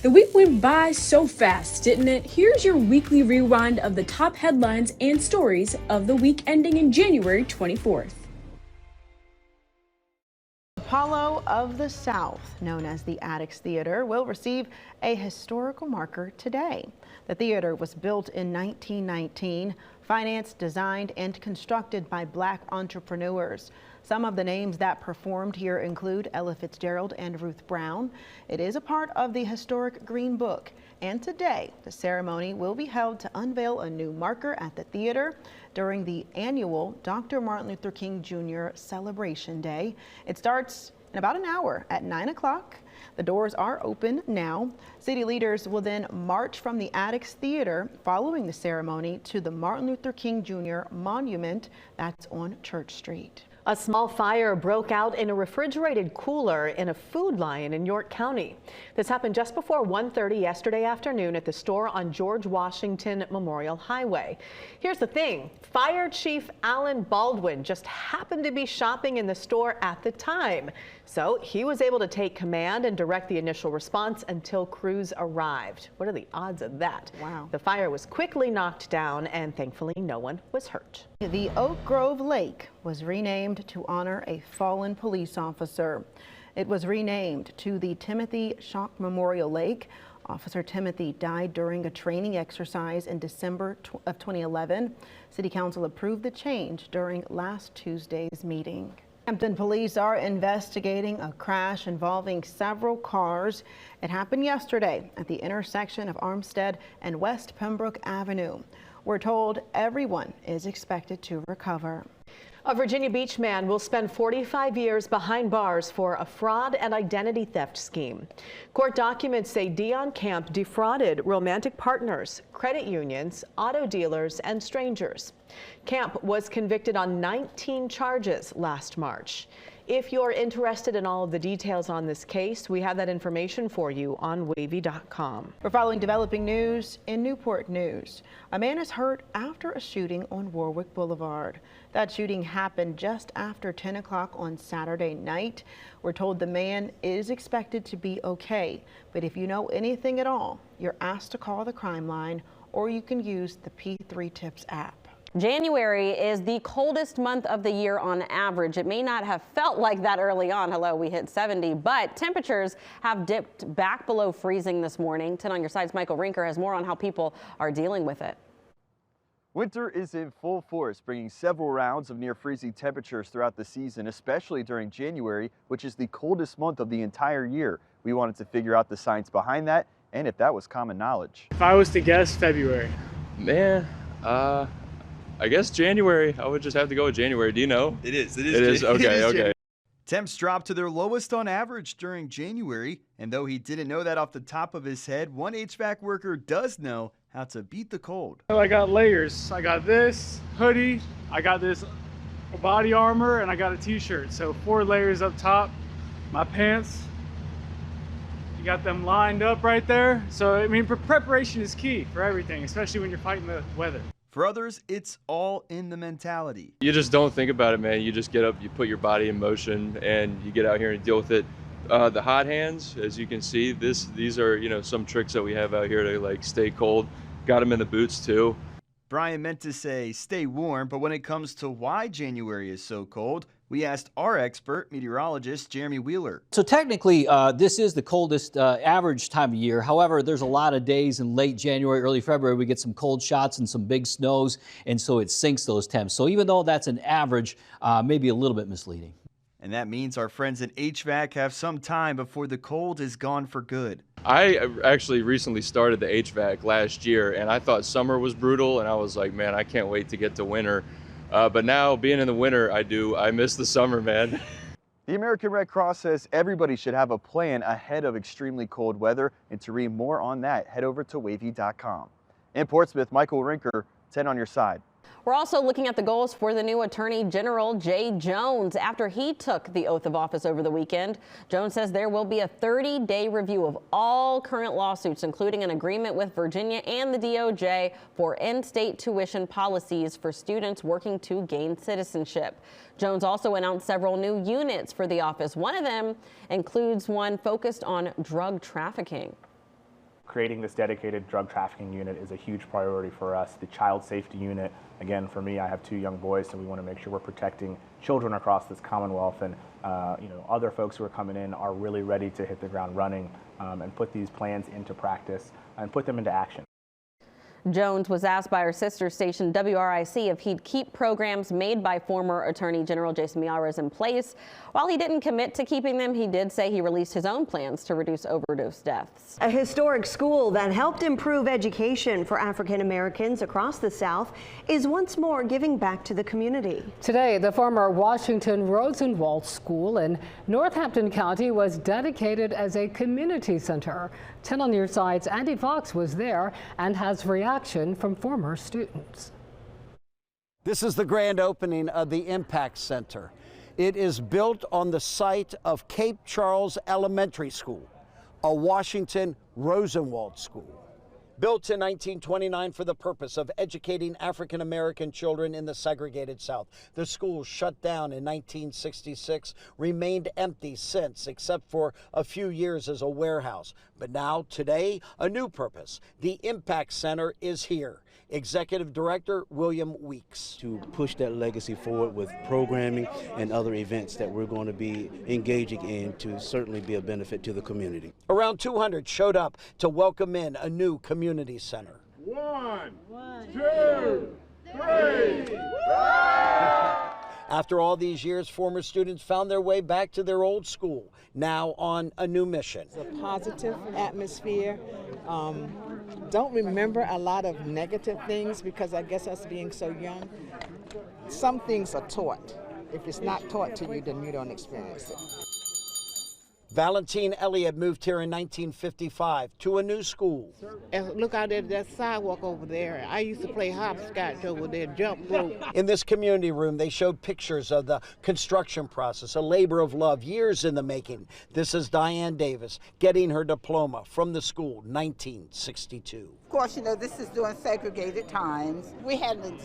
The week went by so fast, didn't it? Here's your weekly rewind of the top headlines and stories of the week ending in January 24th. Apollo of the South, known as the Attucks Theater, will receive a historical marker today. The theater was built in 1919, financed, designed, and constructed by Black entrepreneurs. Some of the names that performed here include Ella Fitzgerald and Ruth Brown. It is a part of the historic Green Book, and today the ceremony will be held to unveil a new marker at the theater during the annual Dr. Martin Luther King Jr. Celebration Day. It starts in about an hour at 9 o'clock. The doors are open now. City leaders will then march from the Attucks Theater following the ceremony to the Martin Luther King Jr. Monument that's on Church Street. A small fire broke out in a refrigerated cooler in a Food Lion in York County. This happened just before 1:30 yesterday afternoon at the store on George Washington Memorial Highway. Here's the thing, Fire Chief Alan Baldwin just happened to be shopping in the store at the time. So he was able to take command and direct the initial response until crews arrived. What are the odds of that? Wow. The fire was quickly knocked down and thankfully no one was hurt. The Oak Grove Lake was renamed to honor a fallen police officer. It was renamed to the Timothy Shock Memorial Lake. Officer Timothy died during a training exercise in December of 2011. City Council approved the change during last Tuesday's meeting. Hampton police are investigating a crash involving several cars. It happened yesterday at the intersection of Armstead and West Pembroke Avenue. We're told everyone is expected to recover. A Virginia Beach man will spend 45 years behind bars for a fraud and identity theft scheme. Court documents say Dion Camp defrauded romantic partners, credit unions, auto dealers, and strangers. Camp was convicted on 19 charges last March. If you're interested in all of the details on this case, we have that information for you on wavy.com. We're following developing news in Newport News. A man is hurt after a shooting on Warwick Boulevard. That shooting happened just after 10 o'clock on Saturday night. We're told the man is expected to be okay, but if you know anything at all, you're asked to call the crime line or you can use the P3 Tips app. January is the coldest month of the year on average. It may not have felt like that early on. Hello, we hit 70, but temperatures have dipped back below freezing this morning. 10 on your side's Michael Rinker has more on how people are dealing with it. Winter is in full force, bringing several rounds of near freezing temperatures throughout the season, especially during January, which is the coldest month of the entire year. We wanted to figure out the science behind that and if that was common knowledge. If I was to guess, February. Man, I guess January. I would just have to go with January. Do you know? It is. Okay, okay. Temps dropped to their lowest on average during January, and though he didn't know that off the top of his head, one HVAC worker does know how to beat the cold. I got layers. I got this hoodie, I got this body armor, and I got a t-shirt. So 4 layers up top. My pants, you got them lined up right there. So, I mean, preparation is key for everything, especially when you're fighting the weather. For others, it's all in the mentality. You just don't think about it, man. You just get up, you put your body in motion, and you get out here and deal with it. The hot hands, as you can see, these are, you know, some tricks that we have out here to like stay cold. Got them in the boots too. Brian meant to say stay warm, but when it comes to why January is so cold, we asked our expert meteorologist, Jeremy Wheeler. So technically, this is the coldest average time of year. However, there's a lot of days in late January, early February, we get some cold shots and some big snows, and so it sinks those temps. So even though that's an average, maybe a little bit misleading. And that means our friends at HVAC have some time before the cold is gone for good. I actually recently started the HVAC last year, and I thought summer was brutal, and I was like, man, I can't wait to get to winter. But now, being in the winter, I miss the summer, man. The American Red Cross says everybody should have a plan ahead of extremely cold weather, and to read more on that, head over to wavy.com. In Portsmouth, Michael Rinker, 10 on your side. We're also looking at the goals for the new Attorney General Jay Jones after he took the oath of office over the weekend. Jones says there will be a 30-day review of all current lawsuits, including an agreement with Virginia and the DOJ for in-state tuition policies for students working to gain citizenship. Jones also announced several new units for the office. One of them includes one focused on drug trafficking. Creating this dedicated drug trafficking unit is a huge priority for us. The child safety unit, again, for me, I have 2 young boys, so we want to make sure we're protecting children across this Commonwealth. And other folks who are coming in are really ready to hit the ground running and put these plans into practice and put them into action. Jones was asked by our sister station WRIC if he'd keep programs made by former Attorney General Jason Miyares in place. While he didn't commit to keeping them, he did say he released his own plans to reduce overdose deaths. A historic school that helped improve education for African Americans across the South is once more giving back to the community. Today, the former Washington Rosenwald School in Northampton County was dedicated as a community center. 10 on your side's Andy Fox was there and has reaction from former students. This is the grand opening of the Impact Center. It is built on the site of Cape Charles Elementary School, a Washington Rosenwald school. Built in 1929 for the purpose of educating African American children in the segregated South. The school shut down in 1966, remained empty since, except for a few years as a warehouse. But now, today, a new purpose. The Impact Center is here. Executive Director William Weeks. To push that legacy forward with programming and other events that we're going to be engaging in to certainly be a benefit to the community. Around 200 showed up to welcome in a new community center. 1, 2, 3. After all these years, former students found their way back to their old school, now on a new mission. It's a positive atmosphere. Don't remember a lot of negative things because I guess us being so young, some things are taught. If it's not taught to you, then you don't experience it. Valentine Elliott moved here in 1955 to a new school. Look out at that sidewalk over there. I used to play hopscotch over there, jump rope. In this community room, they showed pictures of the construction process, a labor of love, years in the making. This is Diane Davis getting her diploma from the school, 1962. Of course, this is during segregated times. We had an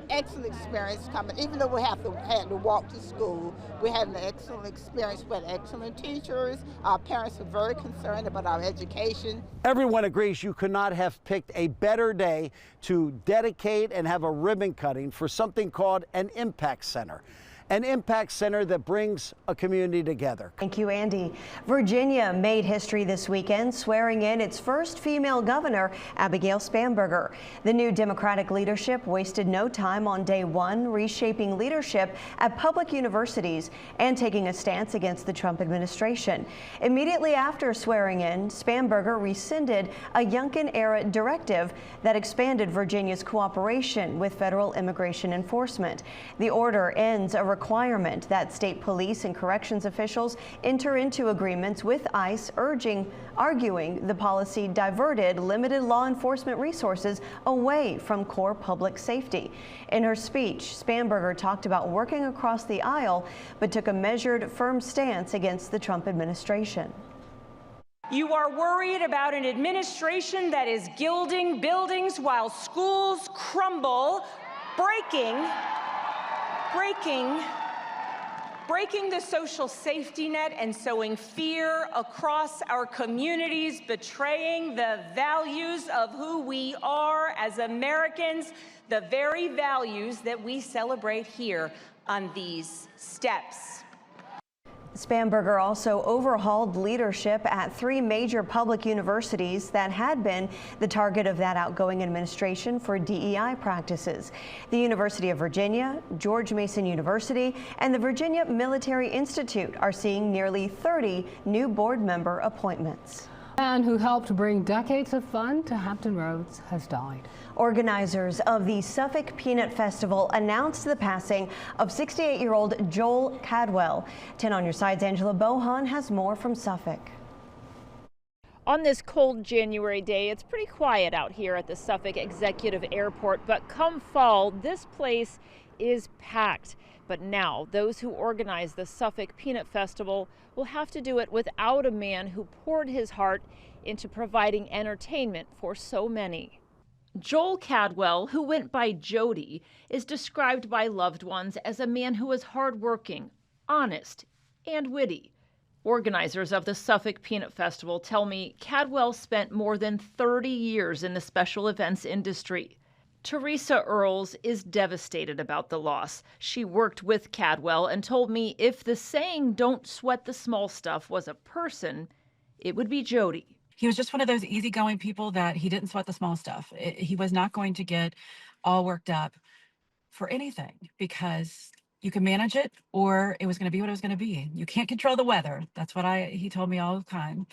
excellent experience coming, even though we had to walk to school. We had an excellent experience. We had excellent teachers. Our parents were very concerned about our education. Everyone agrees you could not have picked a better day to dedicate and have a ribbon cutting for something called an Impact Center. An Impact Center that brings a community together. Thank you, Andy. Virginia made history this weekend, swearing in its first female governor, Abigail Spanberger. The new Democratic leadership wasted no time on day one, reshaping leadership at public universities and taking a stance against the Trump administration. Immediately after swearing in, Spanberger rescinded a Youngkin-era directive that expanded Virginia's cooperation with federal immigration enforcement. The order ends a requirement that state police and corrections officials enter into agreements with ICE, arguing the policy diverted limited law enforcement resources away from core public safety. In her speech, Spanberger talked about working across the aisle, but took a measured, firm stance against the Trump administration. You are worried about an administration that is gilding buildings while schools crumble, breaking the social safety net and sowing fear across our communities, betraying the values of who we are as Americans, the very values that we celebrate here on these steps. Spanberger also overhauled leadership at 3 major public universities that had been the target of that outgoing administration for DEI practices. The University of Virginia, George Mason University, and the Virginia Military Institute are seeing nearly 30 new board member appointments. The man who helped bring decades of fun to Hampton Roads has died. Organizers of the Suffolk Peanut Festival announced the passing of 68-year-old Joel Cadwell. 10 on your side's Angela Bohan has more from Suffolk. On this cold January day, it's pretty quiet out here at the Suffolk Executive Airport, but come fall, this place is packed. But now, those who organize the Suffolk Peanut Festival will have to do it without a man who poured his heart into providing entertainment for so many. Joel Cadwell, who went by Jody, is described by loved ones as a man who was hardworking, honest, and witty. Organizers of the Suffolk Peanut Festival tell me Cadwell spent more than 30 years in the special events industry. Teresa Earls is devastated about the loss. She worked with Cadwell and told me if the saying, "don't sweat the small stuff," was a person, it would be Jody. He was just one of those easygoing people that he didn't sweat the small stuff. He was not going to get all worked up for anything because you can manage it or it was going to be what it was going to be. You can't control the weather. That's what he told me all the time.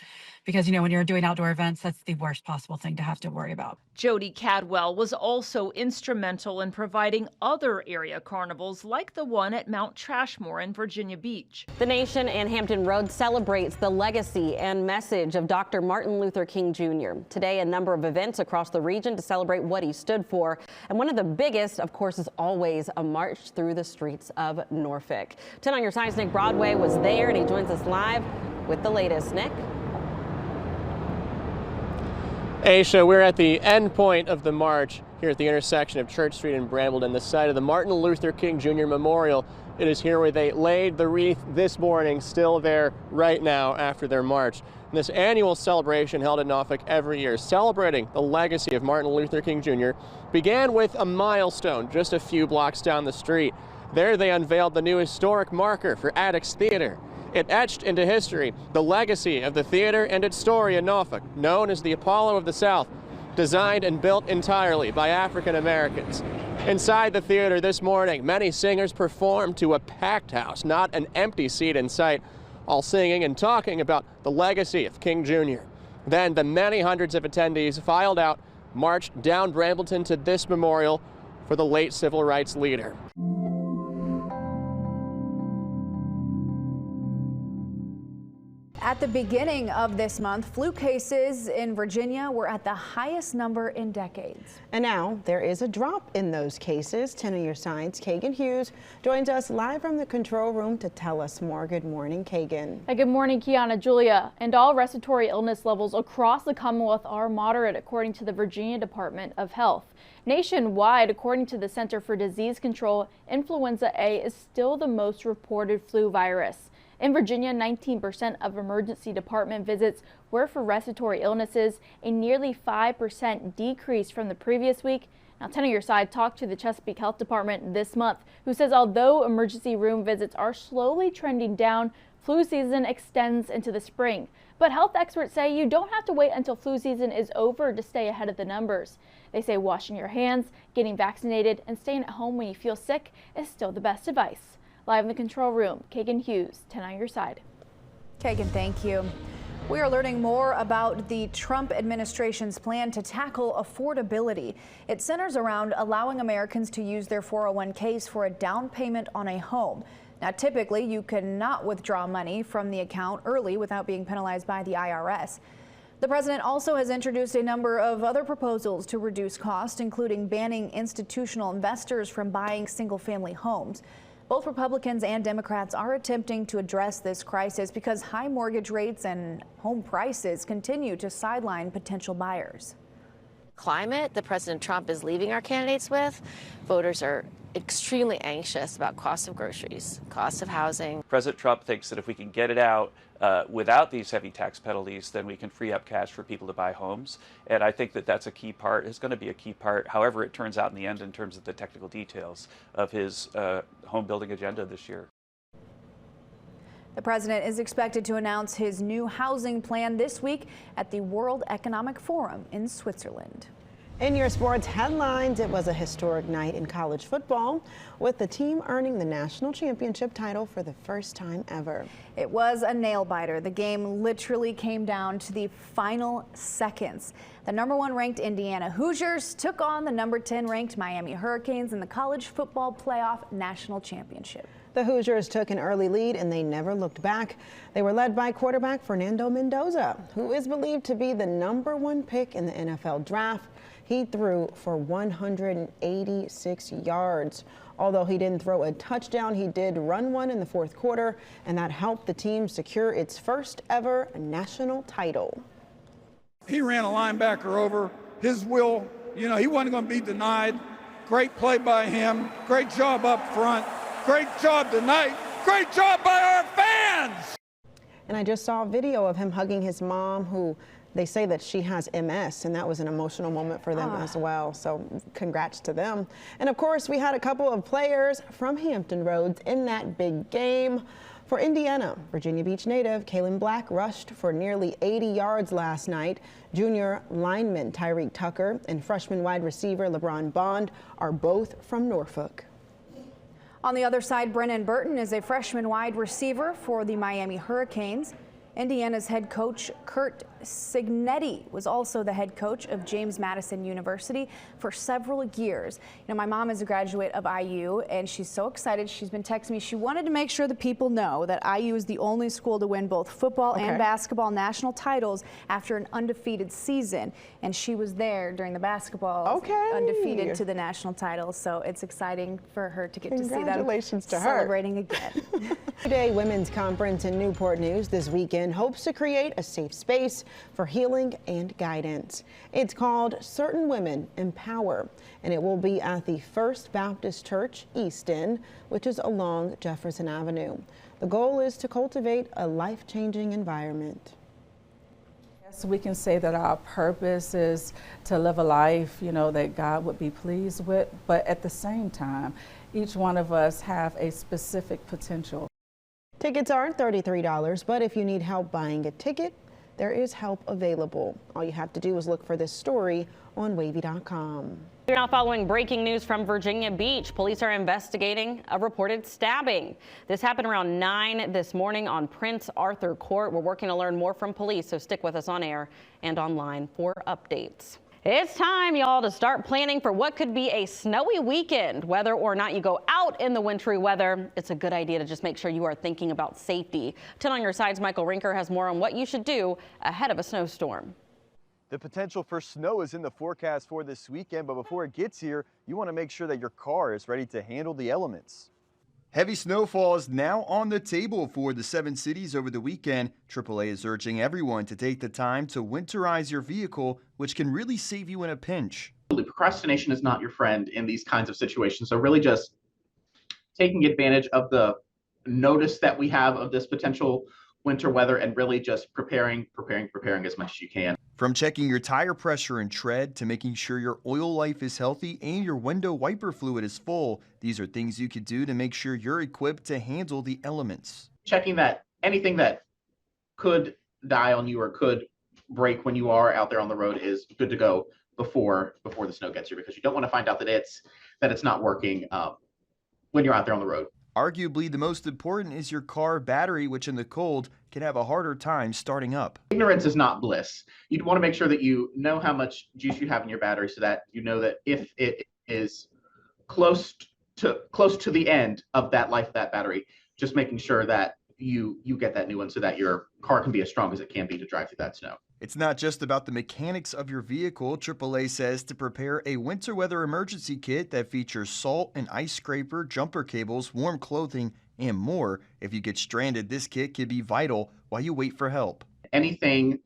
Because, when you're doing outdoor events, that's the worst possible thing to have to worry about. Jody Cadwell was also instrumental in providing other area carnivals like the one at Mount Trashmore in Virginia Beach. The nation and Hampton Roads celebrates the legacy and message of Dr. Martin Luther King Jr. Today, a number of events across the region to celebrate what he stood for. And one of the biggest, of course, is always a march through the streets of Norfolk. 10 on your side's Nick Broadway was there, and he joins us live with the latest. Nick? Aisha, we're at the end point of the march here at the intersection of Church Street and Brambleton, the site of the Martin Luther King Jr. Memorial. It is here where they laid the wreath this morning, still there right now after their march. And this annual celebration held in Norfolk every year, celebrating the legacy of Martin Luther King Jr., began with a milestone just a few blocks down the street. There they unveiled the new historic marker for Addicts Theater. It etched into history the legacy of the theater and its story in Norfolk, known as the Apollo of the South, designed and built entirely by African Americans. Inside the theater this morning, many singers performed to a packed house, not an empty seat in sight, all singing and talking about the legacy of King Jr. Then the many hundreds of attendees filed out, marched down Brambleton to this memorial for the late civil rights leader. At the beginning of this month, flu cases in Virginia were at the highest number in decades. And now there is a drop in those cases. 10 on your sides, Kagan Hughes joins us live from the control room to tell us more. Good morning, Kagan. Hey, good morning, Kiana, Julia. And all respiratory illness levels across the Commonwealth are moderate, according to the Virginia Department of Health. Nationwide, according to the Center for Disease Control, influenza A is still the most reported flu virus. In Virginia, 19% of emergency department visits were for respiratory illnesses, a nearly 5% decrease from the previous week. Now, 10 on your side talked to the Chesapeake Health Department this month, who says although emergency room visits are slowly trending down, flu season extends into the spring. But health experts say you don't have to wait until flu season is over to stay ahead of the numbers. They say washing your hands, getting vaccinated, and staying at home when you feel sick is still the best advice. Live in the control room, Kagan Hughes, 10 on your side. Kagan, thank you. We are learning more about the Trump administration's plan to tackle affordability. It centers around allowing Americans to use their 401ks for a down payment on a home. Now, typically, you cannot withdraw money from the account early without being penalized by the IRS. The president also has introduced a number of other proposals to reduce costs, including banning institutional investors from buying single-family homes. Both Republicans and Democrats are attempting to address this crisis because high mortgage rates and home prices continue to sideline potential buyers. Climate that President Trump is leaving our candidates with, voters are extremely anxious about cost of groceries, cost of housing. President Trump thinks that if we can get it out without these heavy tax penalties, then we can free up cash for people to buy homes. And I think that that's a key part. It's going to be a key part, however it turns out in the end in terms of the technical details of his home building agenda this year. The president is expected to announce his new housing plan this week at the World Economic Forum in Switzerland. In your sports headlines, it was a historic night in college football, with the team earning the national championship title for the first time ever. It was a nail-biter. The game literally came down to the final seconds. The #1 ranked Indiana Hoosiers took on the #10 ranked Miami Hurricanes in the college football playoff national championship. The Hoosiers took an early lead and they never looked back. They were led by quarterback Fernando Mendoza, who is believed to be the #1 pick in the NFL draft. He threw for 186 yards. Although he didn't throw a touchdown, he did run one in the fourth quarter, and that helped the team secure its first ever national title. He ran a linebacker over. His will, he wasn't going to be denied. Great play by him. Great job up front. Great job tonight. Great job by our fans. And I just saw a video of him hugging his mom, who they say that she has MS, and that was an emotional moment for them as well. So congrats to them. And of course, we had a couple of players from Hampton Roads in that big game. For Indiana, Virginia Beach native Kaylin Black rushed for nearly 80 yards last night. Junior lineman Tyreek Tucker and freshman wide receiver LeBron Bond are both from Norfolk. On the other side, Brennan Burton is a freshman wide receiver for the Miami Hurricanes. Indiana's head coach Kurt Signetti was also the head coach of James Madison University for several years. You know, my mom is a graduate of IU, and she's so excited. She's been texting me. She wanted to make sure the people know that IU is the only school to win both football and basketball national titles after an undefeated season. And she was there during the basketball, undefeated to the national title. So it's exciting for her to get to see them Congratulations to her. Celebrating again. Today Women's Conference in Newport News this weekend hopes to create a safe space for healing and guidance. It's called Certain Women Empower, and it will be at the First Baptist Church East End, which is along Jefferson Avenue. The goal is to cultivate a life-changing environment. Yes, we can say that our purpose is to live a life, that God would be pleased with, but at the same time, each one of us have a specific potential. Tickets are $33, but if you need help buying a ticket, there is help available. All you have to do is look for this story on wavy.com. You're now following breaking news from Virginia Beach. Police are investigating a reported stabbing. This happened around 9 this morning on Prince Arthur Court. We're working to learn more from police, so stick with us on air and online for updates. It's time, y'all, to start planning for what could be a snowy weekend. Whether or not you go out in the wintry weather, it's a good idea to just make sure you are thinking about safety. 10 on your sides, Michael Rinker has more on what you should do ahead of a snowstorm. The potential for snow is in the forecast for this weekend, but before it gets here, you want to make sure that your car is ready to handle the elements. Heavy snowfall is now on the table for the 7 cities over the weekend. AAA is urging everyone to take the time to winterize your vehicle, which can really save you in a pinch. Procrastination is not your friend in these kinds of situations. So really just taking advantage of the notice that we have of this potential winter weather and really just preparing as much as you can. From checking your tire pressure and tread to making sure your oil life is healthy and your window wiper fluid is full, these are things you could do to make sure you're equipped to handle the elements. Checking that anything that could die on you or could break when you are out there on the road is good to go before the snow gets here, because you don't want to find out that it's not working when you're out there on the road. Arguably, the most important is your car battery, which in the cold can have a harder time starting up. Ignorance is not bliss. You'd want to make sure that you know how much juice you have in your battery so that you know that if it is close to the end of that life of that battery, just making sure that you get that new one so that your car can be as strong as it can be to drive through that snow. It's not just about the mechanics of your vehicle. AAA says to prepare a winter weather emergency kit that features salt and ice scraper, jumper cables, warm clothing, and more. If you get stranded, this kit could be vital while you wait for help. Anything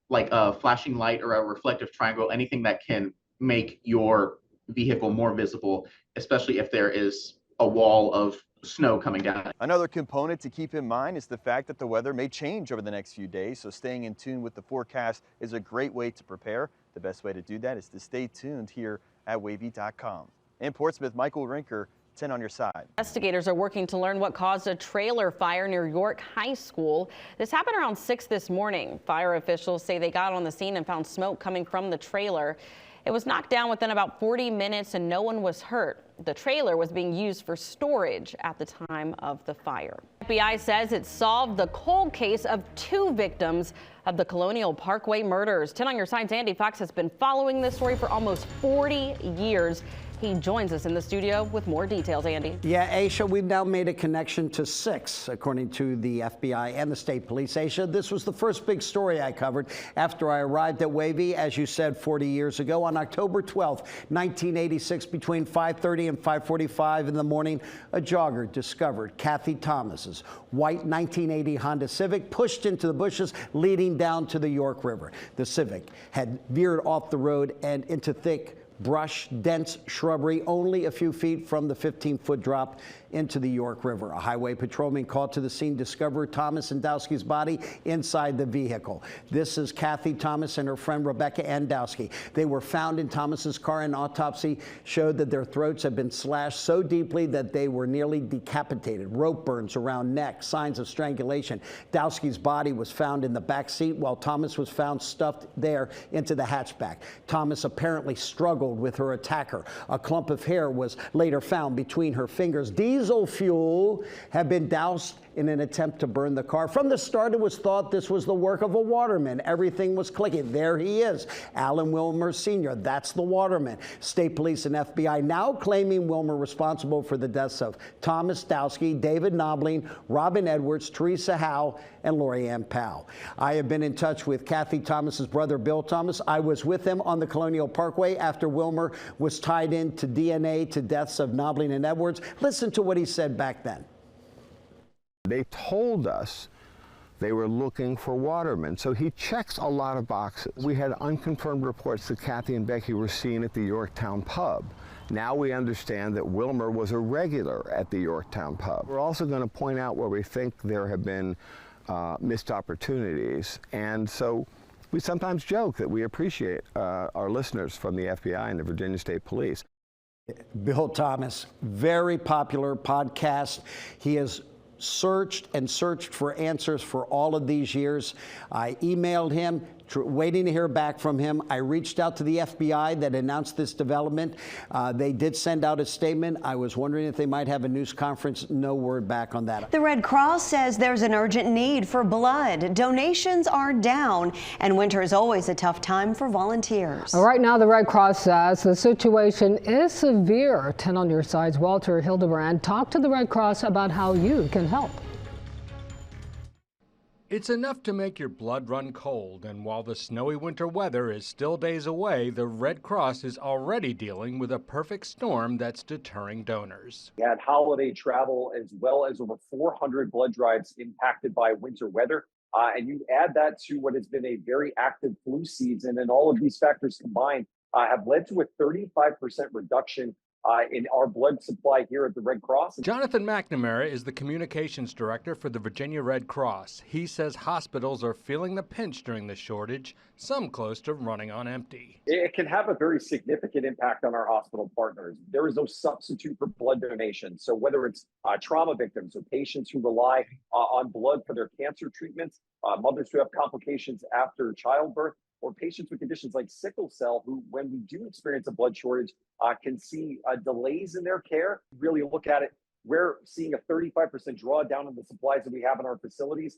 like a flashing light or a reflective triangle, anything that can make your vehicle more visible, especially if there is a wall of snow coming down. Another component to keep in mind is the fact that the weather may change over the next few days, so staying in tune with the forecast is a great way to prepare. The best way to do that is to stay tuned here at wavy.com. In Portsmouth, Michael Rinker, 10 on your side. Investigators are working to learn what caused a trailer fire near York High School. This happened around 6 this morning. Fire officials say they got on the scene and found smoke coming from the trailer. It was knocked down within about 40 minutes and no one was hurt. The trailer was being used for storage at the time of the fire. FBI says it solved the cold case of 2 victims of the Colonial Parkway murders. 10 on your side's Andy Fox has been following this story for almost 40 years. He joins us in the studio with more details. Andy. Yeah, Aisha, we've now made a connection to 6, according to the FBI and the state police. Aisha, this was the first big story I covered after I arrived at Wavy, as you said, 40 years ago. On October 12th, 1986, between 5:30 and 5:45 in the morning, a jogger discovered Kathy Thomas's white 1980 Honda Civic pushed into the bushes leading down to the York River. The Civic had veered off the road and into thick brush, dense shrubbery, only a few feet from the 15-foot drop into the York River. A highway patrolman called to the scene discovered Thomas and Dowski's body inside the vehicle. This is Kathy Thomas and her friend Rebecca Ann Dowski. They were found in Thomas's car. An autopsy showed that their throats had been slashed so deeply that they were nearly decapitated. Rope burns around neck, signs of strangulation. Dowski's body was found in the back seat, while Thomas was found stuffed there into the hatchback. Thomas apparently struggled with her attacker. A clump of hair was later found between her fingers. Diesel fuel had been doused in an attempt to burn the car. From the start, it was thought this was the work of a waterman. Everything was clicking. There he is, Alan Wilmer Sr. That's the waterman. State police and FBI now claiming Wilmer responsible for the deaths of Thomas Dowski, David Knobling, Robin Edwards, Teresa Howe, and Lori Ann Powell. I have been in touch with Kathy Thomas's brother, Bill Thomas. I was with him on the Colonial Parkway after Wilmer was tied into DNA to deaths of Knobling and Edwards. Listen to what he said back then. They told us they were looking for watermen, so he checks a lot of boxes. We had unconfirmed reports that Kathy and Becky were seen at the Yorktown pub. Now we understand that Wilmer was a regular at the Yorktown pub. We're also going to point out where we think there have been missed opportunities, and so we sometimes joke that we appreciate our listeners from the FBI and the Virginia State Police. Bill Thomas, very popular podcast. He has searched and searched for answers for all of these years. I emailed him, waiting to hear back from him. I reached out to the FBI that announced this development. They did send out a statement. I was wondering if they might have a news conference. No word back on that. The Red Cross says there's an urgent need for blood. Donations are down, and winter is always a tough time for volunteers. Right now, the Red Cross says the situation is severe. 10 on your side's Walter Hildebrand talked to the Red Cross about how you can help. It's enough to make your blood run cold, and while the snowy winter weather is still days away, the Red Cross is already dealing with a perfect storm that's deterring donors. We had holiday travel as well as over 400 blood drives impacted by winter weather. And you add that to what has been a very active flu season, and all of these factors combined have led to a 35% reduction in our blood supply here at the Red Cross. Jonathan McNamara is the communications director for the Virginia Red Cross. He says hospitals are feeling the pinch during the shortage, some close to running on empty. It can have a very significant impact on our hospital partners. There is no substitute for blood donation. So whether it's trauma victims or patients who rely on blood for their cancer treatments, mothers who have complications after childbirth, or patients with conditions like sickle cell who, when we do experience a blood shortage, can see delays in their care. Really look at it, we're seeing a 35% drawdown in the supplies that we have in our facilities.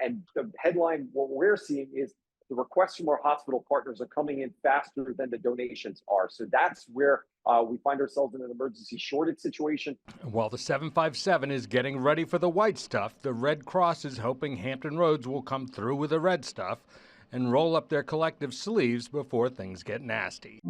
And the headline, what we're seeing is the requests from our hospital partners are coming in faster than the donations are. So that's where we find ourselves in an emergency shortage situation. While the 757 is getting ready for the white stuff, the Red Cross is hoping Hampton Roads will come through with the red stuff and roll up their collective sleeves before things get nasty.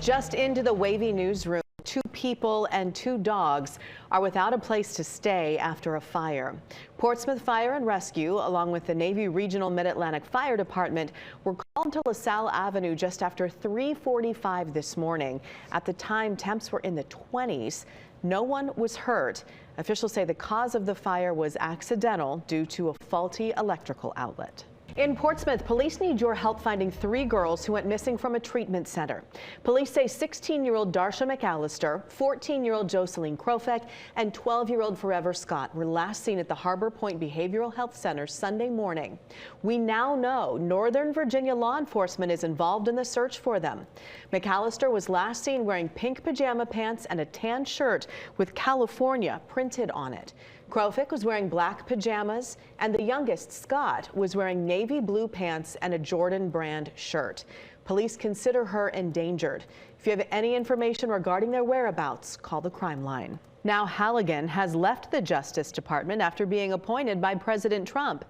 Just into the wavy newsroom, 2 people and 2 dogs are without a place to stay after a fire. Portsmouth Fire and Rescue, along with the Navy Regional Mid-Atlantic Fire Department, were called to LaSalle Avenue just after 3:45 this morning. At the time, temps were in the 20s. No one was hurt. Officials say the cause of the fire was accidental due to a faulty electrical outlet. In Portsmouth, police need your help finding 3 girls who went missing from a treatment center. Police say 16-year-old Darsha McAllister, 14-year-old Jocelyn Krofek, and 12-year-old Forever Scott were last seen at the Harbor Point Behavioral Health Center Sunday morning. We now know Northern Virginia law enforcement is involved in the search for them. McAllister was last seen wearing pink pajama pants and a tan shirt with California printed on it. Krofik was wearing black pajamas, and the youngest, Scott, was wearing navy blue pants and a Jordan brand shirt. Police consider her endangered. If you have any information regarding their whereabouts, call the crime line. Now Halligan has left the Justice Department after being appointed by President Trump.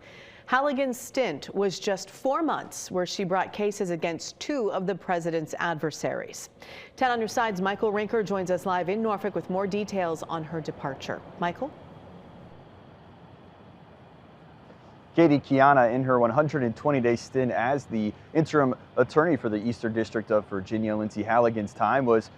Halligan's stint was just 4 months, where she brought cases against 2 of the president's adversaries. 10 on your side's Michael Rinker joins us live in Norfolk with more details on her departure. Michael? Katie Kiana, in her 120-day stint as the interim attorney for the Eastern District of Virginia, Lindsay Halligan's time was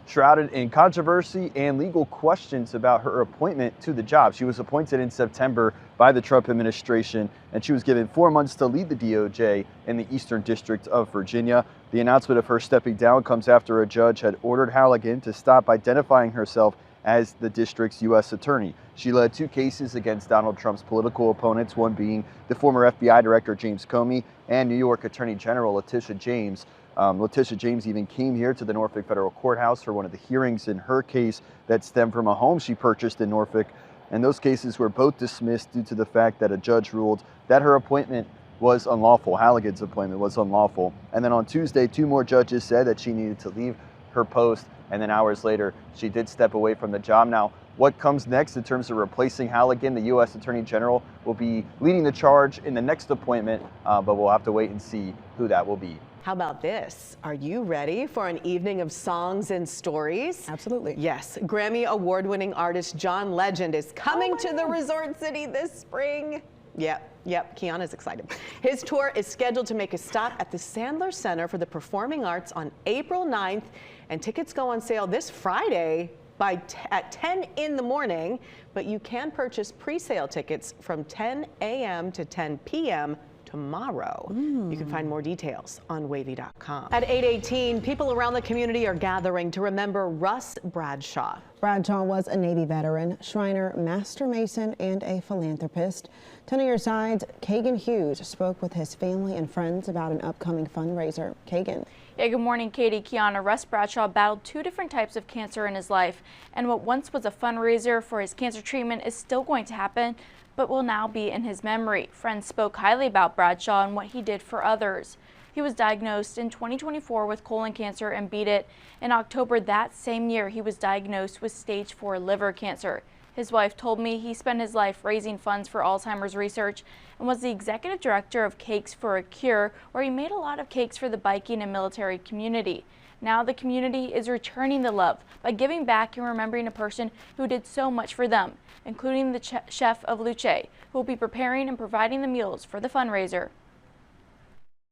shrouded in controversy and legal questions about her appointment to the job. She was appointed in September by the Trump administration, and she was given 4 months to lead the DOJ in the Eastern District of Virginia. The announcement of her stepping down comes after a judge had ordered Halligan to stop identifying herself as the district's U.S. attorney. She led 2 cases against Donald Trump's political opponents, one being the former FBI Director James Comey and New York Attorney General Letitia James. Letitia James even came here to the Norfolk Federal Courthouse for one of the hearings in her case that stemmed from a home she purchased in Norfolk. And those cases were both dismissed due to the fact that a judge ruled that her appointment was unlawful. Halligan's appointment was unlawful. And then on Tuesday, 2 more judges said that she needed to leave her post. And then hours later, she did step away from the job. Now, what comes next in terms of replacing Halligan? The U.S. Attorney General will be leading the charge in the next appointment, but we'll have to wait and see who that will be. How about this? Are you ready for an evening of songs and stories? Absolutely. Yes. Grammy award-winning artist John Legend is coming to the resort city this spring. Yep, Kiana's excited. His tour is scheduled to make a stop at the Sandler Center for the Performing Arts on April 9th, and tickets go on sale this Friday at 10 in the morning, but you can purchase pre-sale tickets from 10 a.m. to 10 p.m. tomorrow. You can find more details on wavy.com. At 8:18, people around the community are gathering to remember Russ Bradshaw. Bradshaw was a Navy veteran, Shriner, master mason, and a philanthropist. 10 on your side's Kagan Hughes spoke with his family and friends about an upcoming fundraiser. Kagan. Yeah, good morning, Katie. Kiana. Russ Bradshaw battled 2 different types of cancer in his life, and what once was a fundraiser for his cancer treatment is still going to happen, but will now be in his memory. Friends spoke highly about Bradshaw and what he did for others. He was diagnosed in 2024 with colon cancer and beat it. In October that same year, he was diagnosed with stage 4 liver cancer. His wife told me he spent his life raising funds for Alzheimer's research and was the executive director of Cakes for a Cure, where he made a lot of cakes for the biking and military community. Now the community is returning the love by giving back and remembering a person who did so much for them, including the chef of Luce, who will be preparing and providing the meals for the fundraiser.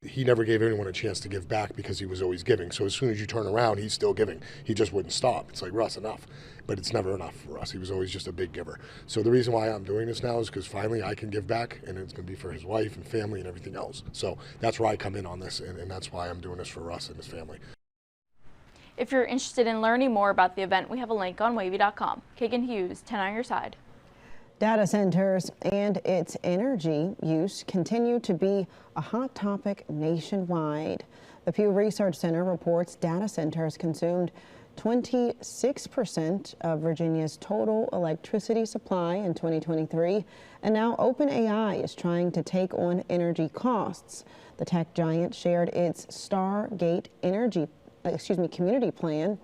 He never gave anyone a chance to give back because he was always giving. So as soon as you turn around, he's still giving. He just wouldn't stop. It's like, Russ, enough. But it's never enough for us. He was always just a big giver. So the reason why I'm doing this now is because finally I can give back, and it's going to be for his wife and family and everything else. So that's where I come in on this, and that's why I'm doing this for Russ and his family. If you're interested in learning more about the event, we have a link on wavy.com. Kagan Hughes, 10 on your side. Data centers and its energy use continue to be a hot topic nationwide. The Pew Research Center reports data centers consumed 26% of Virginia's total electricity supply in 2023, and now OpenAI is trying to take on energy costs. The tech giant shared its Stargate community plan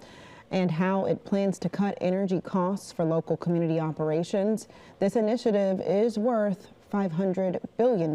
and how it plans to cut energy costs for local community operations. This initiative is worth $500 billion.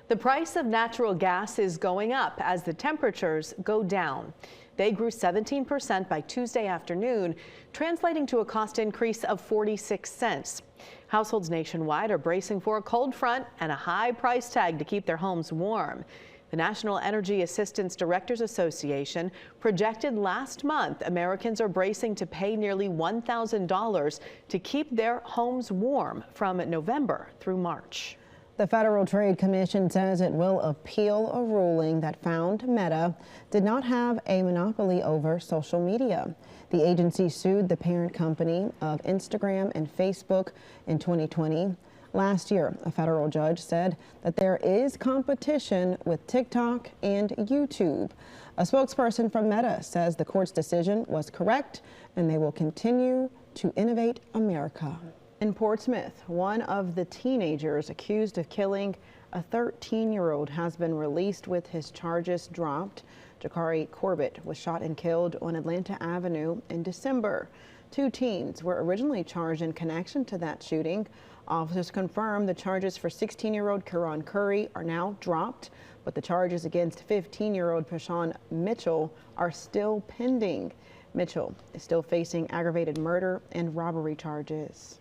The price of natural gas is going up as the temperatures go down. They grew 17% by Tuesday afternoon, translating to a cost increase of 46 cents. Households nationwide are bracing for a cold front and a high price tag to keep their homes warm. The National Energy Assistance Directors Association projected last month Americans are bracing to pay nearly $1,000 to keep their homes warm from November through March. The Federal Trade Commission says it will appeal a ruling that found Meta did not have a monopoly over social media. The agency sued the parent company of Instagram and Facebook in 2020. Last year, a federal judge said that there is competition with TikTok and YouTube. A spokesperson from Meta says the court's decision was correct and they will continue to innovate America. In Portsmouth, one of the teenagers accused of killing a 13-year-old has been released with his charges dropped. Jakari Corbett was shot and killed on Atlanta Avenue in December. 2 teens were originally charged in connection to that shooting. Officers confirmed the charges for 16-year-old Karan Curry are now dropped, but the charges against 15-year-old Pashawn Mitchell are still pending. Mitchell is still facing aggravated murder and robbery charges.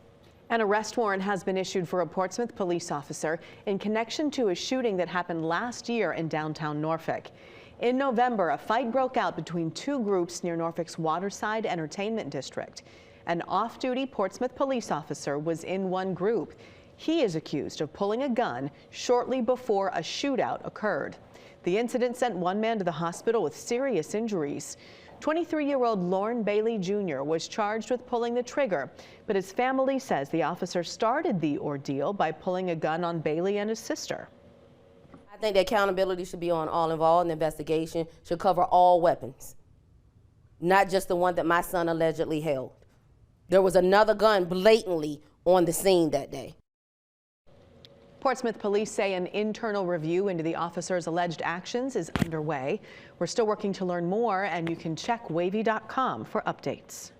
An arrest warrant has been issued for a Portsmouth police officer in connection to a shooting that happened last year in downtown Norfolk. In November, a fight broke out between two groups near Norfolk's Waterside Entertainment District. An off-duty Portsmouth police officer was in one group. He is accused of pulling a gun shortly before a shootout occurred. The incident sent one man to the hospital with serious injuries. 23-year-old Lorne Bailey Jr. was charged with pulling the trigger, but his family says the officer started the ordeal by pulling a gun on Bailey and his sister. I think the accountability should be on all involved, and the investigation should cover all weapons, not just the one that my son allegedly held. There was another gun blatantly on the scene that day. Portsmouth police say an internal review into the officer's alleged actions is underway. We're still working to learn more, and you can check wavy.com for updates.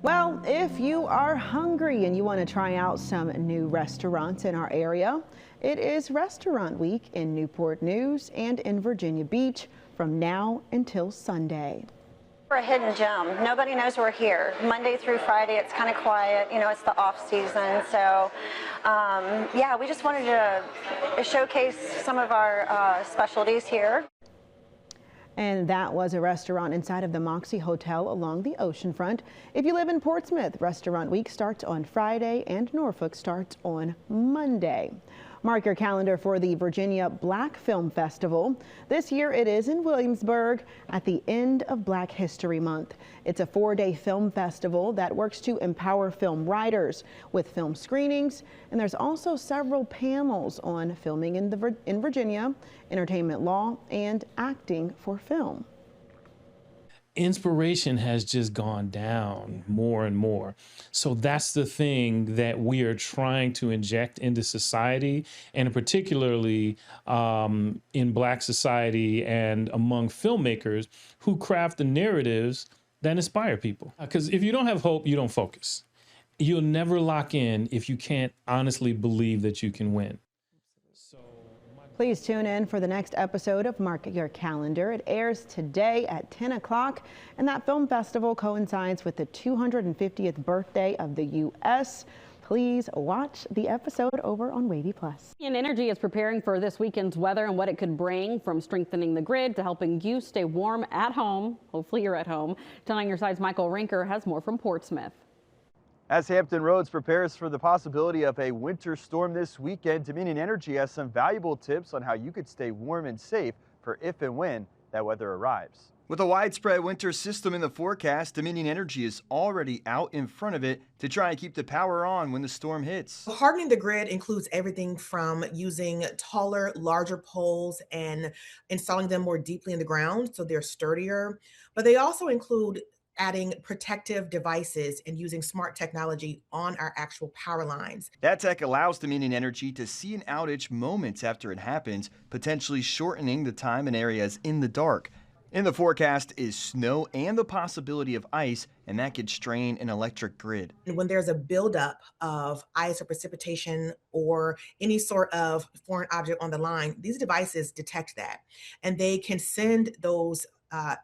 Well, if you are hungry and you want to try out some new restaurants in our area, it is Restaurant Week in Newport News and in Virginia Beach from now until Sunday. We're a hidden gem. Nobody knows we're here. Monday through Friday, it's kind of quiet. You know, it's the off season. So, yeah, we just wanted to showcase some of our specialties here. And that was a restaurant inside of the Moxie Hotel along the oceanfront. If you live in Portsmouth, Restaurant Week starts on Friday and Norfolk starts on Monday. Mark your calendar for the Virginia Black Film Festival. This year it is in Williamsburg at the end of Black History Month. It's a 4-day film festival that works to empower film writers with film screenings, and there's also several panels on filming in Virginia, entertainment law, and acting for film. Inspiration has just gone down more and more. So that's the thing that we are trying to inject into society, and particularly in Black society and among filmmakers who craft the narratives that inspire people. Because if you don't have hope, you don't focus. You'll never lock in if you can't honestly believe that you can win. Please tune in for the next episode of Mark Your Calendar. It airs today at 10 o'clock, and that film festival coincides with the 250th birthday of the U.S. Please watch the episode over on Wavy Plus. And Energy is preparing for this weekend's weather and what it could bring, from strengthening the grid to helping you stay warm at home. Hopefully you're at home. Telling Your Side's Michael Rinker has more from Portsmouth. As Hampton Roads prepares for the possibility of a winter storm this weekend, Dominion Energy has some valuable tips on how you could stay warm and safe for if and when that weather arrives. With a widespread winter system in the forecast, Dominion Energy is already out in front of it to try and keep the power on when the storm hits. Hardening the grid includes everything from using taller, larger poles and installing them more deeply in the ground so they're sturdier, but they also include adding protective devices and using smart technology on our actual power lines. That tech allows Dominion Energy to see an outage moments after it happens, potentially shortening the time in areas in the dark. In the forecast is snow and the possibility of ice, and that could strain an electric grid. And when there's a buildup of ice or precipitation or any sort of foreign object on the line, these devices detect that, and they can send those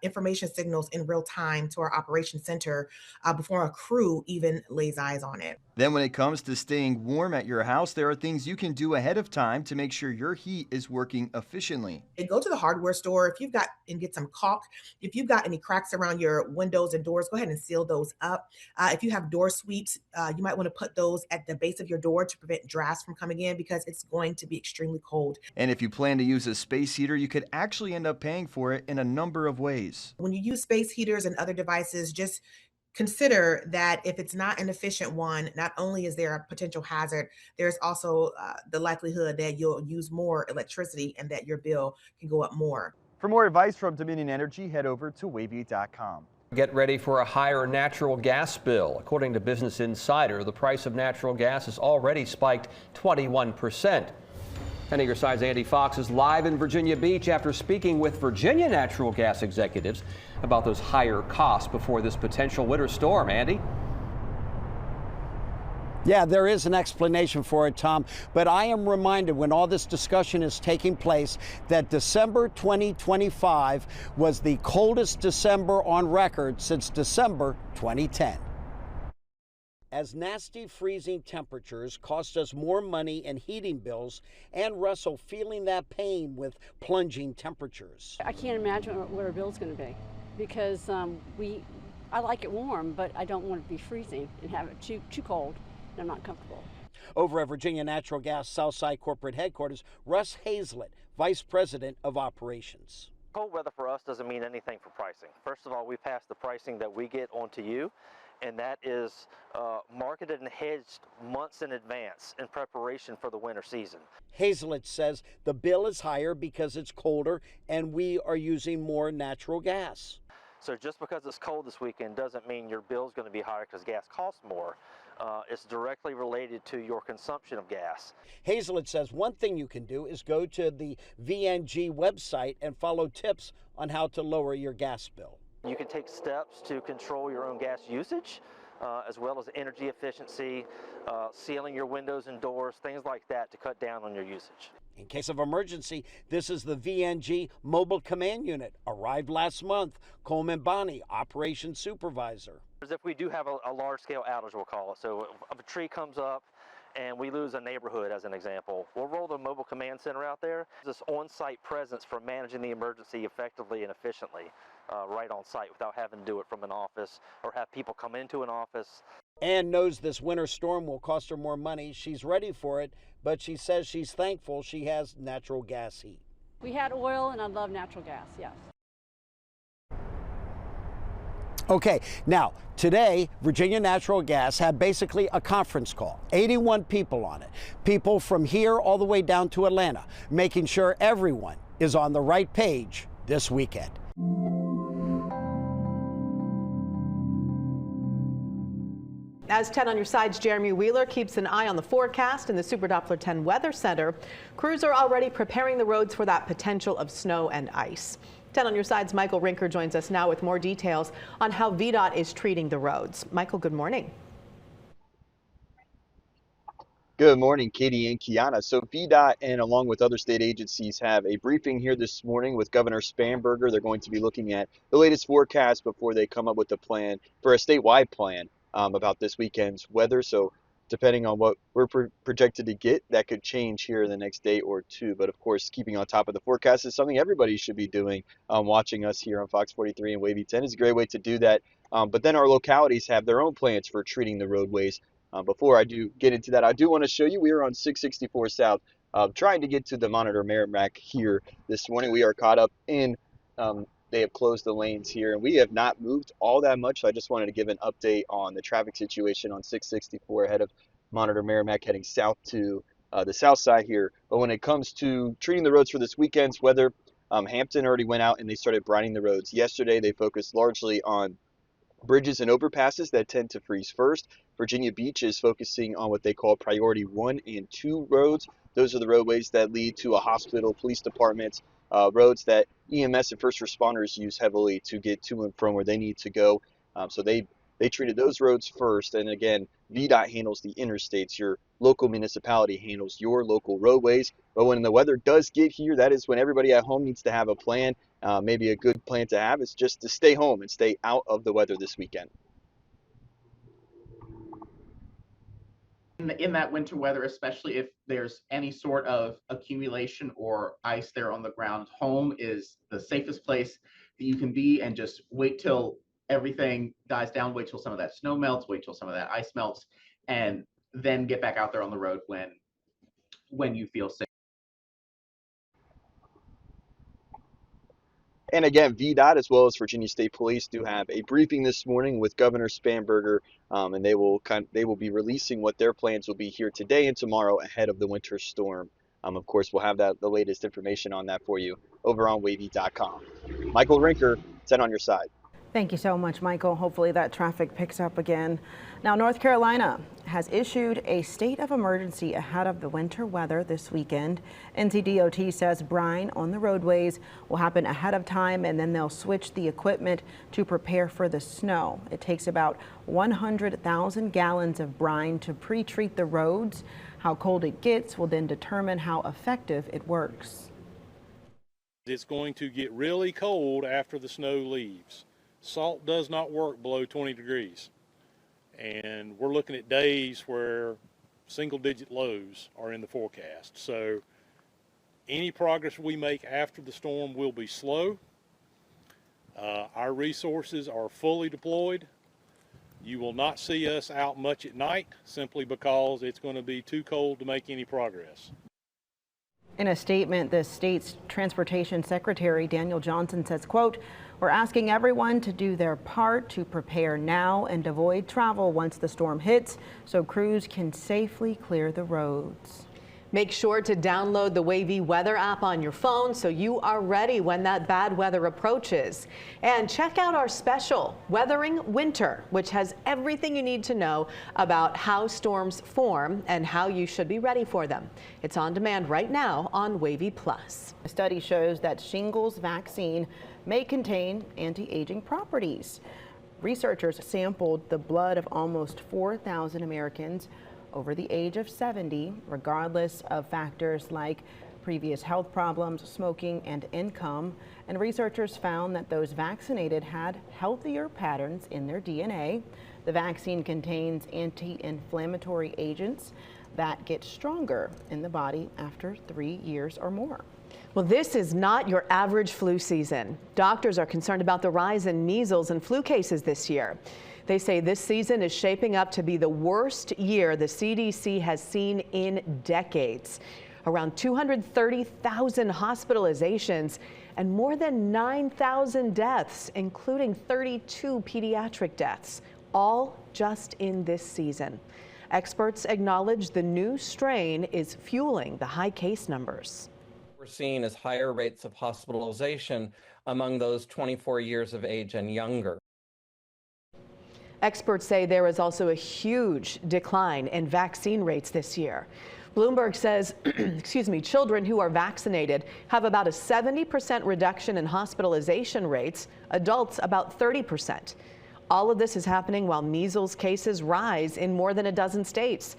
information signals in real time to our operations center before a crew even lays eyes on it. Then when it comes to staying warm at your house, there are things you can do ahead of time to make sure your heat is working efficiently. And go to the hardware store if you've got and get some caulk. If you've got any cracks around your windows and doors, go ahead and seal those up. If you have door sweeps, you might want to put those at the base of your door to prevent drafts from coming in because it's going to be extremely cold. And if you plan to use a space heater, you could actually end up paying for it in a number of ways. When you use space heaters and other devices, just consider that if it's not an efficient one, not only is there a potential hazard, there's also the likelihood that you'll use more electricity and that your bill can go up more. For more advice from Dominion Energy, head over to wavy.com. Get ready for a higher natural gas bill. According to Business Insider, the price of natural gas has already spiked 21%. And Your Side's Andy Fox is live in Virginia Beach after speaking with Virginia natural gas executives about those higher costs before this potential winter storm. Andy? Yeah, there is an explanation for it, Tom, but I am reminded when all this discussion is taking place that December 2025 was the coldest December on record since December 2010. as nasty freezing temperatures cost us more money in heating bills, and Russell feeling that pain with plunging temperatures. I can't imagine what our bill's going to be because I like it warm, but I don't want it to be freezing and have it too cold. I'm not comfortable. Over at Virginia Natural Gas Southside Corporate Headquarters, Russ Hazlett, Vice President of Operations. Cold weather for us doesn't mean anything for pricing. First of all, we pass the pricing that we get onto you, and that is marketed and hedged months in advance in preparation for the winter season. Hazlett says the bill is higher because it's colder and we are using more natural gas. So just because it's cold this weekend doesn't mean your bill is going to be higher because gas costs more. It's directly related to your consumption of gas. Hazlett says one thing you can do is go to the VNG website and follow tips on how to lower your gas bill. You can take steps to control your own gas usage, as well as energy efficiency, sealing your windows and doors, things like that to cut down on your usage. In case of emergency, this is the VNG Mobile Command Unit, arrived last month. Coleman Bonney, Operations Supervisor. If we do have a large-scale outage, we'll call it. So if a tree comes up and we lose a neighborhood, as an example, we'll roll the mobile command center out there. This on-site presence for managing the emergency effectively and efficiently right on site without having to do it from an office or have people come into an office. Ann knows this winter storm will cost her more money. She's ready for it, but she says she's thankful she has natural gas heat. We had oil, and I love natural gas, yes. Okay, now, today, Virginia Natural Gas had basically a conference call, 81 people on it. People from here all the way down to Atlanta, making sure everyone is on the right page this weekend. As 10 on your side's Jeremy Wheeler keeps an eye on the forecast in the Super Doppler 10 Weather Center, crews are already preparing the roads for that potential of snow and ice. 10 on your side's Michael Rinker joins us now with more details on how VDOT is treating the roads. Michael, good morning. Good morning, Katie and Kiana. So VDOT and along with other state agencies have a briefing here this morning with Governor Spanberger. They're going to be looking at the latest forecast before they come up with a plan for a statewide plan about this weekend's weather. So depending on what we're projected to get, that could change here in the next day or two. But of course, keeping on top of the forecast is something everybody should be doing. Watching us here on Fox 43 and Wavy 10 is a great way to do that. But then our localities have their own plans for treating the roadways. Before I do get into that, I do want to show you we are on 664 South, trying to get to the Monitor Merrimack here this morning. We are caught up in they have closed the lanes here, and we have not moved all that much. So I just wanted to give an update on the traffic situation on 664 ahead of Monitor Merrimack heading south to the south side here. But when it comes to treating the roads for this weekend's weather, Hampton already went out and they started brining the roads. Yesterday, they focused largely on bridges and overpasses that tend to freeze first. Virginia Beach is focusing on what they call priority 1 and 2 roads. Those are the roadways that lead to a hospital, police departments, roads that EMS and first responders use heavily to get to and from where they need to go. So they treated those roads first. And again, VDOT handles the interstates. Your local municipality handles your local roadways. But when the weather does get here, that is when everybody at home needs to have a plan. Maybe a good plan to have is just to stay home and stay out of the weather this weekend. In that winter weather, especially if there's any sort of accumulation or ice there on the ground, home is the safest place that you can be, and just wait till everything dies down, wait till some of that snow melts, wait till some of that ice melts, and then get back out there on the road when you feel safe. And again, VDOT as well as Virginia State Police do have a briefing this morning with Governor Spanberger, and they will be releasing what their plans will be here today and tomorrow ahead of the winter storm. Of course, we'll have the latest information on that for you over on wavy.com. Michael Rinker, 10 on your side. Thank you so much, Michael. Hopefully that traffic picks up again. Now, North Carolina has issued a state of emergency ahead of the winter weather this weekend. NCDOT says brine on the roadways will happen ahead of time, and then they'll switch the equipment to prepare for the snow. It takes about 100,000 gallons of brine to pre-treat the roads. How cold it gets will then determine how effective it works. It's going to get really cold after the snow leaves. Salt does not work below 20 degrees. and we're looking at days where single-digit lows are in the forecast. So any progress we make after the storm will be slow. Our resources are fully deployed. You will not see us out much at night simply because it's going to be too cold to make any progress. In a statement, the state's Transportation Secretary Daniel Johnson says, quote, "We're asking everyone to do their part to prepare now and avoid travel once the storm hits so crews can safely clear the roads." Make sure to download the Wavy weather app on your phone so you are ready when that bad weather approaches. And check out our special, Weathering Winter, which has everything you need to know about how storms form and how you should be ready for them. It's on demand right now on Wavy Plus. A study shows that shingles vaccine may contain anti-aging properties. Researchers sampled the blood of almost 4,000 Americans over the age of 70, regardless of factors like previous health problems, smoking, and income. And researchers found that those vaccinated had healthier patterns in their DNA. The vaccine contains anti-inflammatory agents that get stronger in the body after 3 years or more. Well, this is not your average flu season. Doctors are concerned about the rise in measles and flu cases this year. They say this season is shaping up to be the worst year the CDC has seen in decades. Around 230,000 hospitalizations and more than 9,000 deaths, including 32 pediatric deaths, all just in this season. Experts acknowledge the new strain is fueling the high case numbers. We're seeing is higher rates of hospitalization among those 24 years of age and younger. Experts say there is also a huge decline in vaccine rates this year. Bloomberg says, children who are vaccinated have about a 70% reduction in hospitalization rates, adults about 30%. All of this is happening while measles cases rise in more than a dozen states.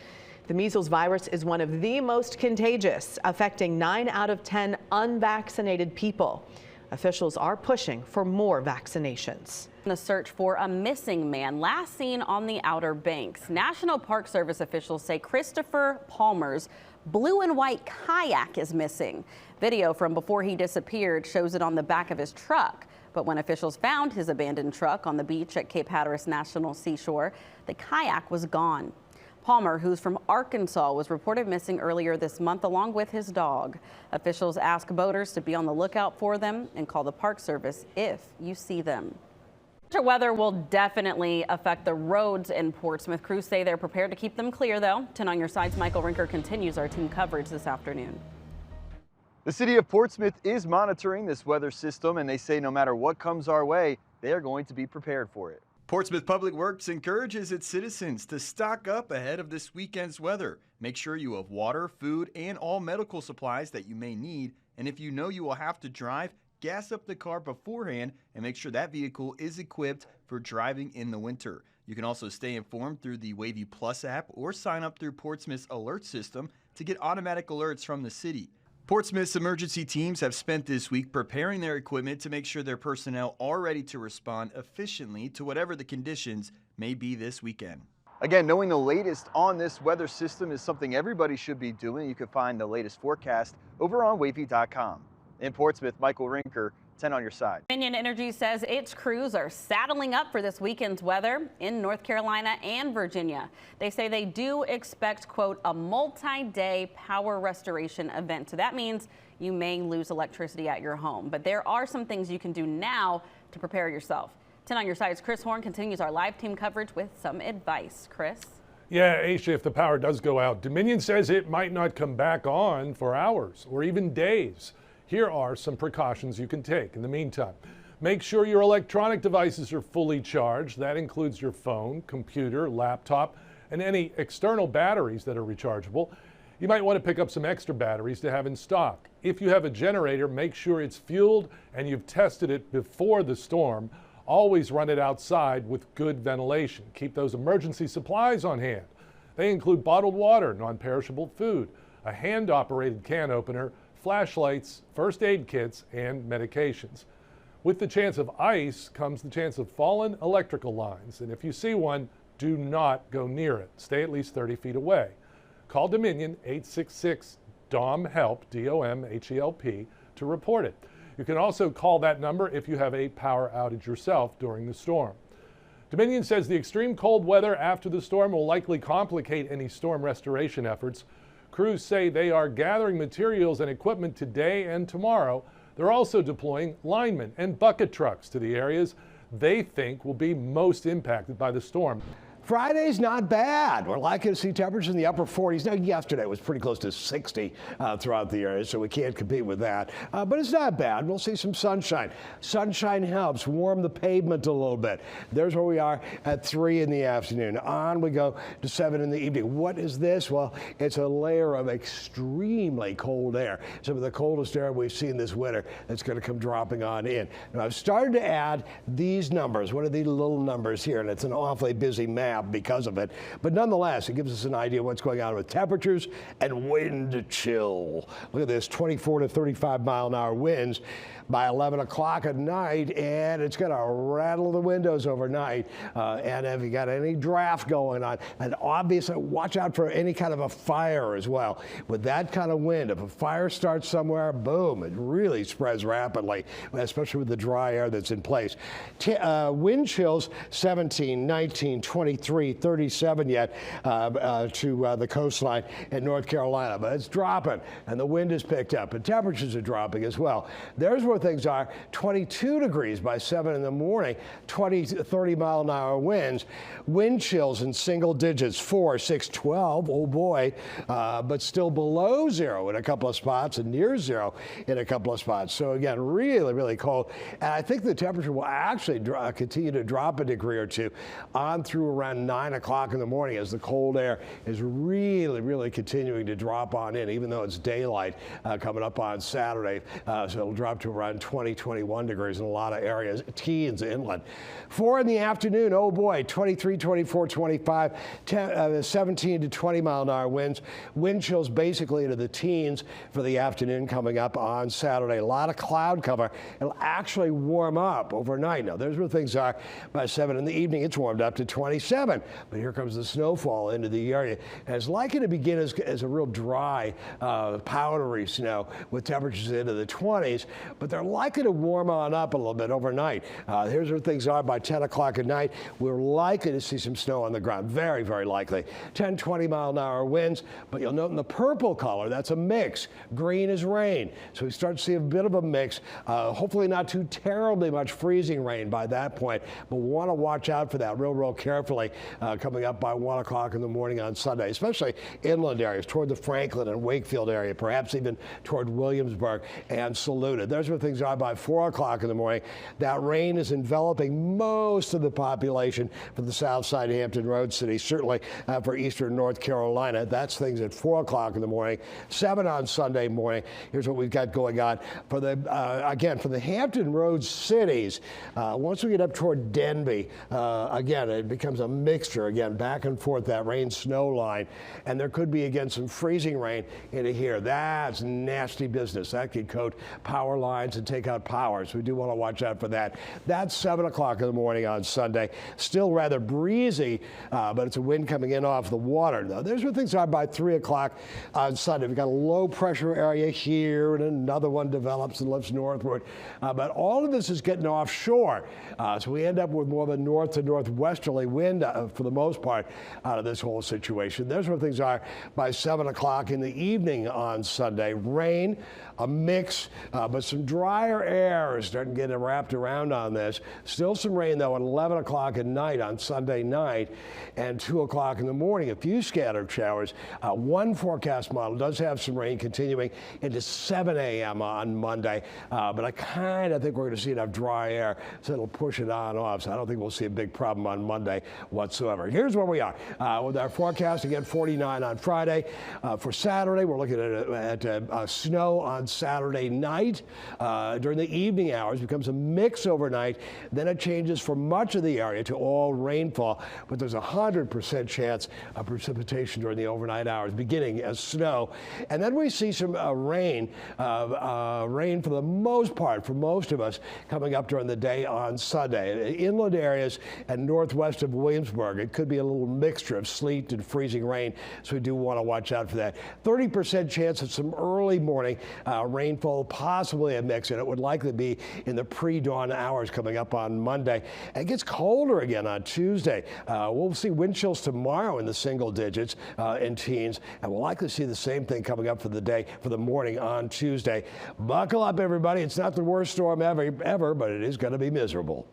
The measles virus is one of the most contagious, affecting 9 out of 10 unvaccinated people. Officials are pushing for more vaccinations. The search for a missing man last seen on the Outer Banks. National Park Service officials say Christopher Palmer's blue and white kayak is missing. Video from before he disappeared shows it on the back of his truck. But when officials found his abandoned truck on the beach at Cape Hatteras National Seashore, the kayak was gone. Palmer, who's from Arkansas, was reported missing earlier this month along with his dog. Officials ask boaters to be on the lookout for them and call the Park Service if you see them. Winter weather will definitely affect the roads in Portsmouth. Crews say they're prepared to keep them clear, though. 10 on your side's Michael Rinker continues our team coverage this afternoon. The city of Portsmouth is monitoring this weather system, and they say no matter what comes our way, they are going to be prepared for it. Portsmouth Public Works encourages its citizens to stock up ahead of this weekend's weather. Make sure you have water, food, and all medical supplies that you may need. And if you know you will have to drive, gas up the car beforehand and make sure that vehicle is equipped for driving in the winter. You can also stay informed through the Wavy Plus app or sign up through Portsmouth's alert system to get automatic alerts from the city. Portsmouth's emergency teams have spent this week preparing their equipment to make sure their personnel are ready to respond efficiently to whatever the conditions may be this weekend. Again, knowing the latest on this weather system is something everybody should be doing. You can find the latest forecast over on wavy.com. In Portsmouth, Michael Rinker, 10 on your side. Dominion Energy says its crews are saddling up for this weekend's weather in North Carolina and Virginia. They say they do expect, quote, a multi-day power restoration event. So that means you may lose electricity at your home. But there are some things you can do now to prepare yourself. 10 on your side's Chris Horn continues our live team coverage with some advice. Chris? Yeah, Aisha, if the power does go out, Dominion says it might not come back on for hours or even days. Here are some precautions you can take. In the meantime, make sure your electronic devices are fully charged. That includes your phone, computer, laptop, and any external batteries that are rechargeable. You might want to pick up some extra batteries to have in stock. If you have a generator, make sure it's fueled and you've tested it before the storm. Always run it outside with good ventilation. Keep those emergency supplies on hand. They include bottled water, non-perishable food, a hand-operated can opener, flashlights, first aid kits, and medications. With the chance of ice comes the chance of fallen electrical lines, and if you see one, do not go near it. Stay at least 30 feet away. Call Dominion 866-DOM-HELP, D-O-M-H-E-L-P, to report it. You can also call that number if you have a power outage yourself during the storm. Dominion says the extreme cold weather after the storm will likely complicate any storm restoration efforts. Crews say they are gathering materials and equipment today and tomorrow. They're also deploying linemen and bucket trucks to the areas they think will be most impacted by the storm. Friday's not bad. We're likely to see temperatures in the upper 40s. Now, yesterday was pretty close to 60 throughout the area, so we can't compete with that. But it's not bad. We'll see some sunshine. Sunshine helps warm the pavement a little bit. There's where we are at 3 in the afternoon. On we go to 7 in the evening. What is this? Well, it's a layer of extremely cold air. Some of the coldest air we've seen this winter that's going to come dropping on in. Now, I've started to add these numbers. What are these little numbers here? And it's an awfully busy map because of it, but nonetheless it gives us an idea of what's going on with temperatures and wind chill. Look at this, 24 to 35 mile-an-hour winds by 11 o'clock at night, and it's going to rattle the windows overnight. And if you got any draft going on, and obviously watch out for any kind of a fire as well. With that kind of wind, if a fire starts somewhere, boom, it really spreads rapidly, especially with the dry air that's in place. Wind chills 17, 19, 23, 37 yet to the coastline in North Carolina, but it's dropping and the wind is picked up and temperatures are dropping as well. There's where things are. 22 degrees by 7 in the morning, 20 to 30 mile-an-hour winds, wind chills in single digits, 4, 6, 12, oh boy, but still below zero in a couple of spots and near zero in a couple of spots. So again, really, really cold. And I think the temperature will actually continue to drop a degree or two on through around 9 o'clock in the morning as the cold air is really, really continuing to drop on in, even though it's daylight coming up on Saturday. So it'll drop to around 20, 21 degrees in a lot of areas, teens inland. 4 in the afternoon, oh boy, 23, 24, 25, 17 to 20 mile-an-hour winds. Wind chills basically into the teens for the afternoon coming up on Saturday. A lot of cloud cover. It'll actually warm up overnight. Now, there's where things are. By 7 in the evening, it's warmed up to 27. But here comes the snowfall into the area. And it's likely to begin as a real dry, powdery snow with temperatures into the 20s. But they're likely to warm on up a little bit overnight. Here's where things are by 10 o'clock at night. We're likely to see some snow on the ground. Very, very likely. 10, 20 mile-an-hour winds. But you'll note in the purple color, that's a mix. Green is rain. So we start to see a bit of a mix. Hopefully not too terribly much freezing rain by that point. But we want to watch out for that real carefully coming up by 1 o'clock in the morning on Sunday, especially inland areas toward the Franklin and Wakefield area, perhaps even toward Williamsburg and Saluda. There's where things are by 4 o'clock in the morning. That rain is enveloping most of the population for the south side of Hampton Roads city, certainly for eastern North Carolina. That's things at 4 o'clock in the morning. 7 on Sunday morning. Here's what we've got going on for the again for the Hampton Roads cities. Once we get up toward Denby, again it becomes a mixture again back and forth, that rain snow line, and there could be again some freezing rain into here. That's nasty business. That could coat power lines and take out power, so we do want to watch out for that. That's 7 o'clock in the morning on Sunday. Still rather breezy, but it's a wind coming in off the water. Now, there's where things are by 3 o'clock on Sunday. We've got a low pressure area here, and another one develops and lifts northward. But all of this is getting offshore, so we end up with more of a north to northwesterly wind for the most part out of this whole situation. There's where things are by 7 o'clock in the evening on Sunday. Rain, a mix, but some drier air is starting to get wrapped around on this. Still some rain, though, at 11 o'clock at night on Sunday night and 2 o'clock in the morning. A few scattered showers. One forecast model does have some rain continuing into 7 a.m. on Monday, but I kind of think we're going to see enough dry air so it'll push it on off. So I don't think we'll see a big problem on Monday whatsoever. Here's where we are with our forecast. Again, 49 on Friday. For Saturday, we're looking at snow on Saturday night. During the evening hours, becomes a mix overnight. Then it changes for much of the area to all rainfall, but there's a 100% chance of precipitation during the overnight hours, beginning as snow. And then we see some rain for the most part, for most of us, coming up during the day on Sunday. Inland areas and northwest of Williamsburg Williamsburg. It could be a little mixture of sleet and freezing rain, so we do want to watch out for that. 30% chance of some early morning rainfall, possibly a mix, and it would likely be in the pre-dawn hours coming up on Monday. It gets colder again on Tuesday. We'll see wind chills tomorrow in the single digits in teens, and we'll likely see the same thing coming up for the day, for the morning on Tuesday. Buckle up, everybody. It's not the worst storm ever, but it is going to be miserable.